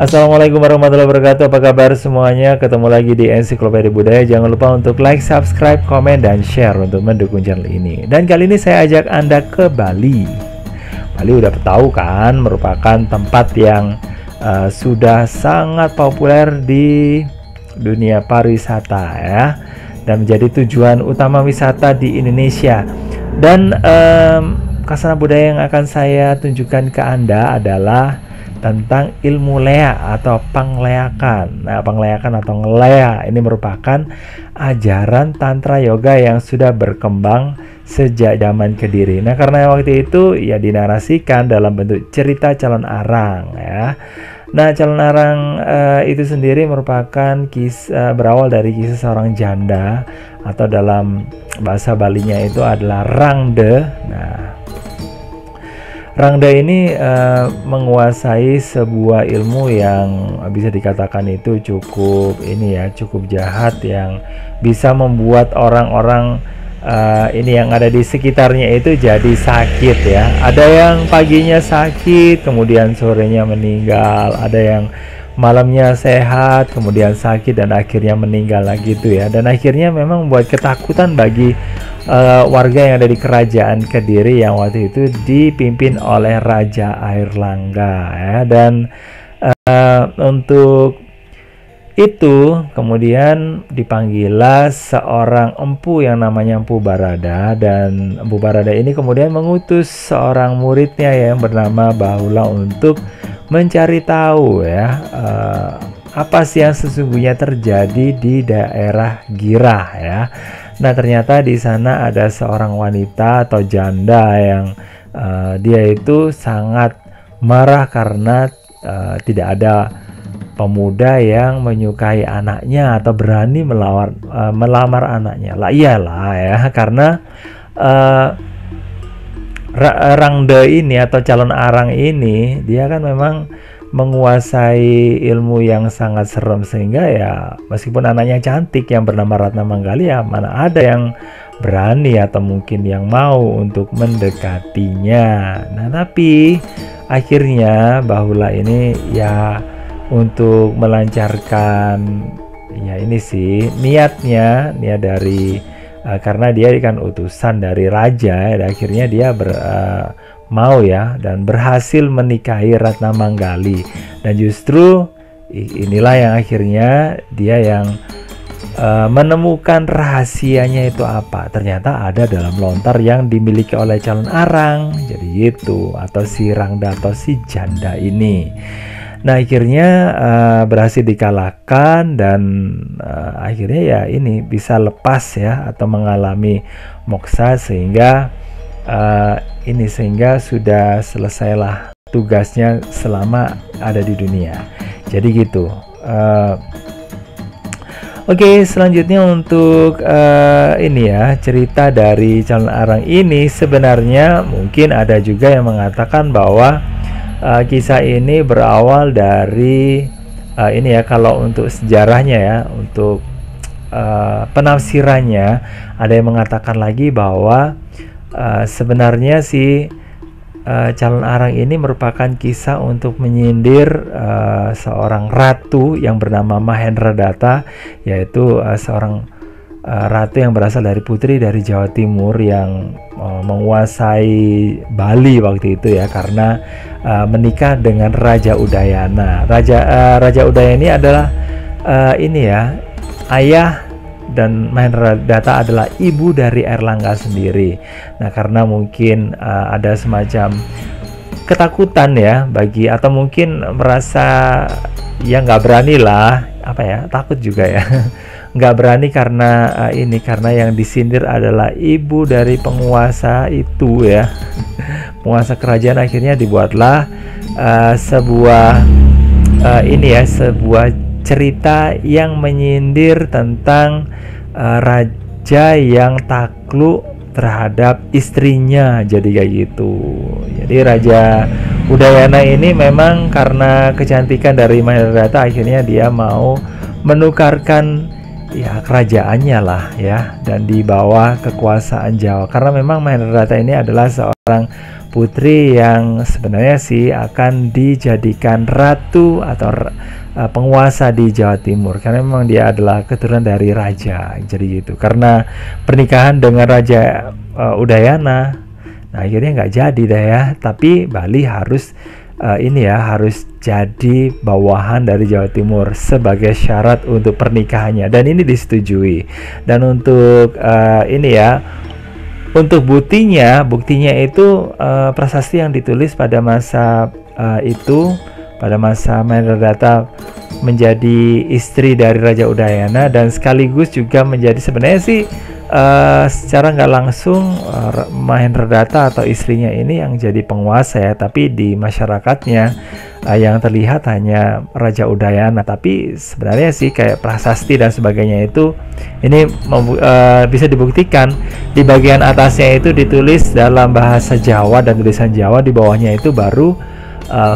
Assalamualaikum warahmatullahi wabarakatuh. Apa kabar semuanya? Ketemu lagi di Ensiklopedia Budaya. Jangan lupa untuk like, subscribe, komen, dan share untuk mendukung channel ini. Dan kali ini saya ajak Anda ke Bali. Bali udah tahu kan, merupakan tempat yang sudah sangat populer di dunia pariwisata ya, dan menjadi tujuan utama wisata di Indonesia. Dan khasana budaya yang akan saya tunjukkan ke Anda adalah tentang ilmu lea atau pangleakan. Nah, pangleakan atau ngelea ini merupakan ajaran tantra yoga yang sudah berkembang sejak zaman Kediri. Nah, karena waktu itu ya dinarasikan dalam bentuk cerita calon arang ya. Nah, calon arang itu sendiri merupakan kisah berawal dari kisah seorang janda, atau dalam bahasa Balinya itu adalah rangde. Nah, Rangda ini menguasai sebuah ilmu yang bisa dikatakan itu cukup jahat, yang bisa membuat orang-orang ini yang ada di sekitarnya itu jadi sakit ya. Ada yang paginya sakit, kemudian sorenya meninggal. Ada yang malamnya sehat, kemudian sakit, dan akhirnya meninggal lagi gitu ya. Dan akhirnya memang membuat ketakutan bagi warga yang ada di kerajaan Kediri yang waktu itu dipimpin oleh Raja Airlangga ya. Dan untuk itu kemudian dipanggillah seorang empu yang namanya Empu Barada, dan Empu Barada ini kemudian mengutus seorang muridnya yang bernama Bahula untuk mencari tahu ya apa sih yang sesungguhnya terjadi di daerah Girah ya. Nah, ternyata di sana ada seorang wanita atau janda yang dia itu sangat marah karena tidak ada pemuda yang menyukai anaknya atau berani melamar anaknya. Lah iyalah ya, karena Rangde ini atau calon arang ini dia kan memang menguasai ilmu yang sangat serem, sehingga ya meskipun anaknya cantik yang bernama Ratna Manggali, ya mana ada yang berani atau mungkin yang mau untuk mendekatinya. Nah, tapi akhirnya Bahula ini ya untuk melancarkan ya ini sih niat dari karena dia kan utusan dari raja, dan akhirnya dia mau ya dan berhasil menikahi Ratna Manggali. Dan justru inilah yang akhirnya dia yang menemukan rahasianya itu apa. Ternyata ada dalam lontar yang dimiliki oleh calon arang, jadi itu, atau si Rangda atau si janda ini. Nah, akhirnya berhasil dikalahkan, dan akhirnya ya ini bisa lepas ya atau mengalami moksa, sehingga sehingga sudah selesailah tugasnya selama ada di dunia. Jadi gitu. Oke, selanjutnya untuk ini ya, cerita dari calon arang ini sebenarnya mungkin ada juga yang mengatakan bahwa kisah ini berawal dari ini ya, kalau untuk sejarahnya ya, untuk penafsirannya ada yang mengatakan lagi bahwa sebenarnya si calon arang ini merupakan kisah untuk menyindir seorang ratu yang bernama Mahendradatta, yaitu seorang ratu yang berasal dari putri dari Jawa Timur yang menguasai Bali waktu itu ya, karena menikah dengan Raja Udayana. Raja Udayana ini adalah ini ya, ayah, dan Mahendradatta adalah ibu dari Airlangga sendiri. Nah, karena mungkin ada semacam ketakutan ya bagi, atau mungkin merasa ya nggak berani lah, apa ya, takut juga ya nggak berani karena karena yang disindir adalah ibu dari penguasa itu ya, penguasa kerajaan. Akhirnya dibuatlah sebuah sebuah cerita yang menyindir tentang raja yang takluk terhadap istrinya, jadi kayak gitu. Jadi Raja Udayana ini memang karena kecantikan dari Mahendradatta, akhirnya dia mau menukarkan ya kerajaannya lah ya, dan di bawah kekuasaan Jawa, karena memang Mahendrata ini adalah seorang putri yang sebenarnya sih akan dijadikan ratu atau penguasa di Jawa Timur, karena memang dia adalah keturunan dari raja. Jadi gitu, karena pernikahan dengan Raja Udayana, nah akhirnya nggak jadi dah ya, tapi Bali harus ini ya, harus jadi bawahan dari Jawa Timur sebagai syarat untuk pernikahannya, dan ini disetujui. Dan untuk ini ya, untuk buktinya itu prasasti yang ditulis pada masa itu, pada masa Mahendrata menjadi istri dari Raja Udayana, dan sekaligus juga menjadi sebenarnya sih secara nggak langsung Mahendrata atau istrinya ini yang jadi penguasa ya, tapi di masyarakatnya yang terlihat hanya Raja Udayana. Tapi sebenarnya sih kayak prasasti dan sebagainya itu ini bisa dibuktikan. Di bagian atasnya itu ditulis dalam bahasa Jawa dan tulisan Jawa, di bawahnya itu baru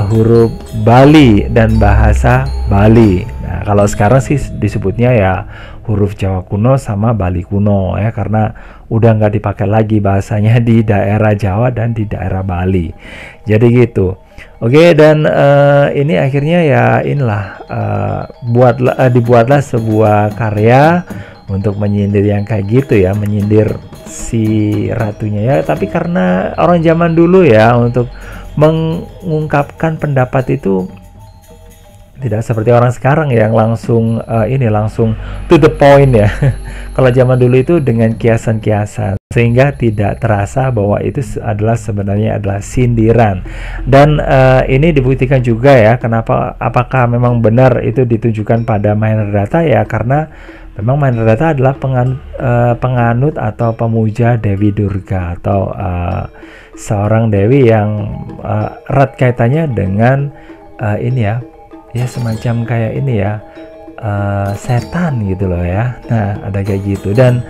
huruf Bali dan bahasa Bali. Nah, kalau sekarang sih disebutnya ya huruf Jawa kuno sama Bali kuno ya, karena udah nggak dipakai lagi bahasanya di daerah Jawa dan di daerah Bali. Jadi gitu. Oke, dan ini akhirnya ya inilah dibuatlah sebuah karya untuk menyindir yang kayak gitu ya, menyindir si ratunya ya. Tapi karena orang zaman dulu ya, untuk mengungkapkan pendapat itu tidak seperti orang sekarang yang langsung langsung to the point ya. Kalau zaman dulu itu dengan kiasan-kiasan, sehingga tidak terasa bahwa itu sebenarnya adalah sindiran. Dan ini dibuktikan juga ya, kenapa, apakah memang benar itu ditujukan pada Mahendrata ya, karena memang Mahendrata adalah penganut atau pemuja Dewi Durga, atau seorang dewi yang erat kaitannya dengan ini ya, semacam kayak ini ya, setan gitu loh ya. Nah, ada kayak gitu. Dan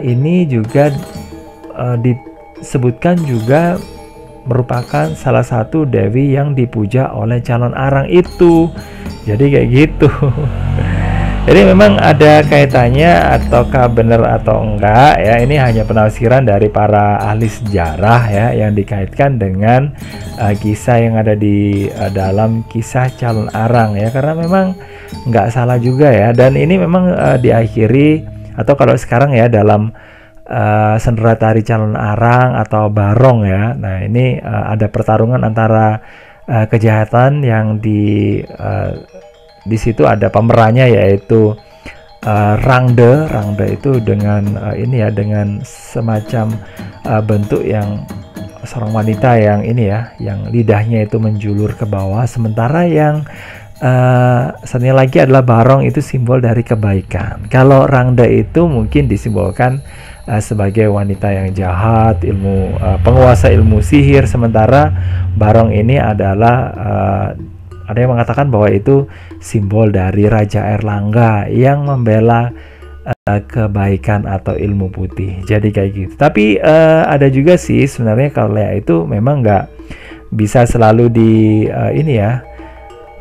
ini juga disebutkan juga merupakan salah satu dewi yang dipuja oleh calon arang itu. Jadi kayak gitu. Jadi memang ada kaitannya, ataukah benar atau enggak ya, ini hanya penafsiran dari para ahli sejarah ya, yang dikaitkan dengan kisah yang ada di dalam kisah calon arang ya, karena memang nggak salah juga ya. Dan ini memang diakhiri, atau kalau sekarang ya dalam sendera tari calon arang atau barong ya. Nah ini ada pertarungan antara kejahatan yang di situ ada pemerannya, yaitu Rangde itu dengan ini ya, dengan semacam bentuk yang seorang wanita yang ini ya, yang lidahnya itu menjulur ke bawah, sementara yang satunya lagi adalah barong, itu simbol dari kebaikan. Kalau Rangde itu mungkin disimbolkan sebagai wanita yang jahat, penguasa ilmu sihir, sementara barong ini adalah ada yang mengatakan bahwa itu simbol dari Raja Airlangga yang membela kebaikan atau ilmu putih. Jadi kayak gitu. Tapi ada juga sih sebenarnya kalau Lea itu memang nggak bisa selalu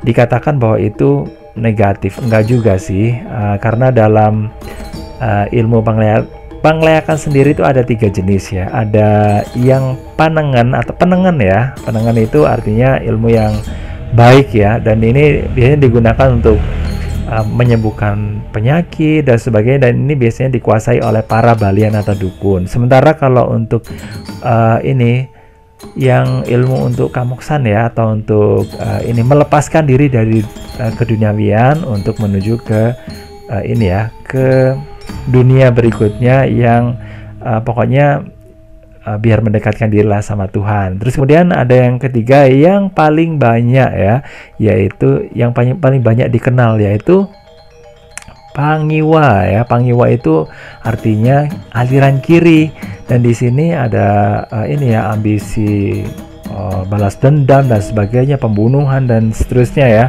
dikatakan bahwa itu negatif. Enggak juga sih, karena dalam ilmu pangleakan sendiri itu ada 3 jenis ya. Ada yang panengan atau penengan ya. Penengan itu artinya ilmu yang baik ya, dan ini biasanya digunakan untuk menyembuhkan penyakit dan sebagainya, dan ini biasanya dikuasai oleh para balian atau dukun. Sementara kalau untuk ini yang ilmu untuk kamuksan ya, atau untuk ini melepaskan diri dari keduniawian untuk menuju ke ke dunia berikutnya yang pokoknya biar mendekatkan diri lah sama Tuhan. Terus kemudian ada yang ketiga yang paling banyak ya, yaitu yang paling banyak dikenal, yaitu Pangiwa ya. Pangiwa itu artinya aliran kiri, dan di sini ada ambisi balas dendam dan sebagainya, pembunuhan dan seterusnya ya.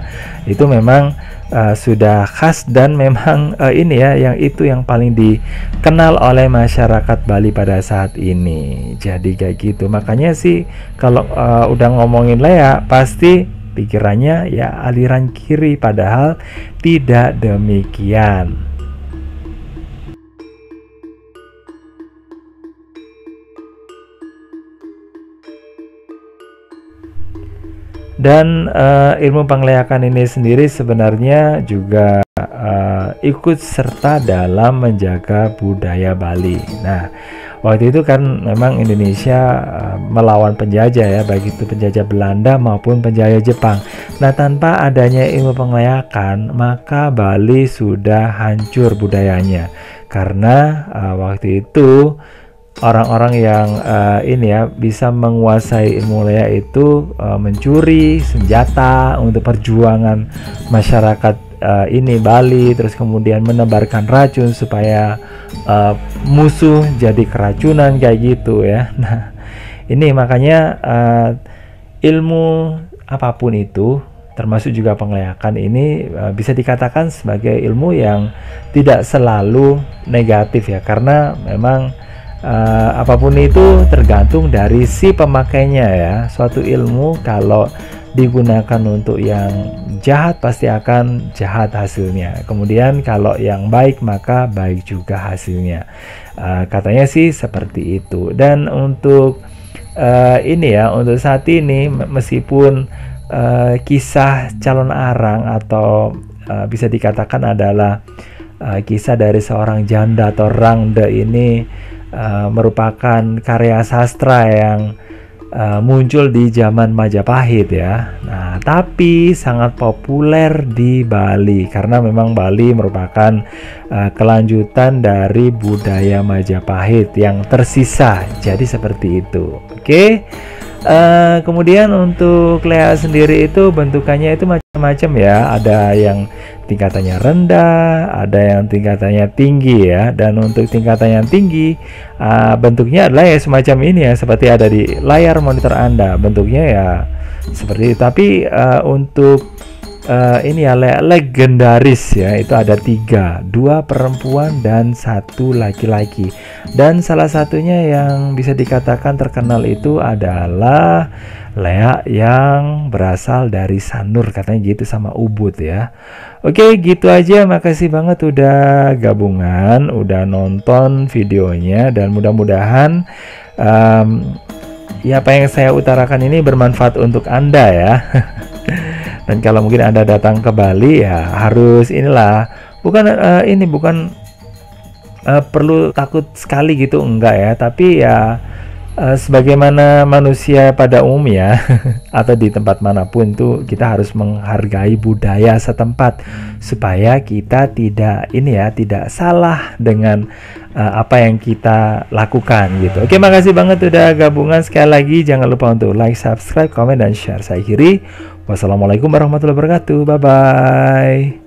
Itu memang sudah khas, dan memang yang paling dikenal oleh masyarakat Bali pada saat ini. Jadi kayak gitu. Makanya sih kalau udah ngomongin Lea pasti pikirannya ya aliran kiri, padahal tidak demikian. Dan ilmu penglihakan ini sendiri sebenarnya juga ikut serta dalam menjaga budaya Bali. Nah, waktu itu kan memang Indonesia melawan penjajah ya, baik itu penjajah Belanda maupun penjajah Jepang. Nah, tanpa adanya ilmu penglihakan, maka Bali sudah hancur budayanya. Karena waktu itu orang-orang yang ini ya bisa menguasai ilmu lea itu mencuri senjata untuk perjuangan masyarakat ini Bali, terus kemudian menebarkan racun supaya musuh jadi keracunan kayak gitu ya. Nah, ini makanya ilmu apapun itu termasuk juga penglihakan ini bisa dikatakan sebagai ilmu yang tidak selalu negatif ya, karena memang apapun itu tergantung dari si pemakainya ya. Suatu ilmu kalau digunakan untuk yang jahat pasti akan jahat hasilnya. Kemudian kalau yang baik maka baik juga hasilnya. Katanya sih seperti itu. Dan untuk ini ya, untuk saat ini meskipun kisah calon arang atau bisa dikatakan adalah kisah dari seorang janda atau rangde ini merupakan karya sastra yang muncul di zaman Majapahit ya. Nah, tapi sangat populer di Bali karena memang Bali merupakan kelanjutan dari budaya Majapahit yang tersisa. Jadi seperti itu. Oke. Kemudian untuk lea sendiri itu bentukannya itu macam-macam ya. Ada yang tingkatannya rendah, ada yang tingkatannya tinggi ya. Dan untuk tingkatan yang tinggi bentuknya adalah ya semacam ini ya, seperti ada di layar monitor Anda. Bentuknya ya seperti itu. Tapi untuk ini ya legendaris ya, itu ada 3, 2 perempuan dan 1 laki-laki. Dan salah satunya yang bisa dikatakan terkenal itu adalah lea yang berasal dari Sanur, katanya gitu, sama Ubud ya. Oke, gitu aja. Makasih banget udah gabungan, udah nonton videonya, dan mudah-mudahan ya apa yang saya utarakan ini bermanfaat untuk Anda ya. Dan kalau mungkin Anda datang ke Bali ya harus inilah, bukan ini bukan perlu takut sekali gitu, enggak ya, tapi ya sebagaimana manusia pada umumnya atau di tempat manapun tuh kita harus menghargai budaya setempat supaya kita tidak ini ya, tidak salah dengan apa yang kita lakukan gitu. Oke, makasih banget udah gabungan. Sekali lagi jangan lupa untuk like, subscribe, komen, dan share. Saya akhiri. Wassalamualaikum warahmatullahi wabarakatuh. Bye bye.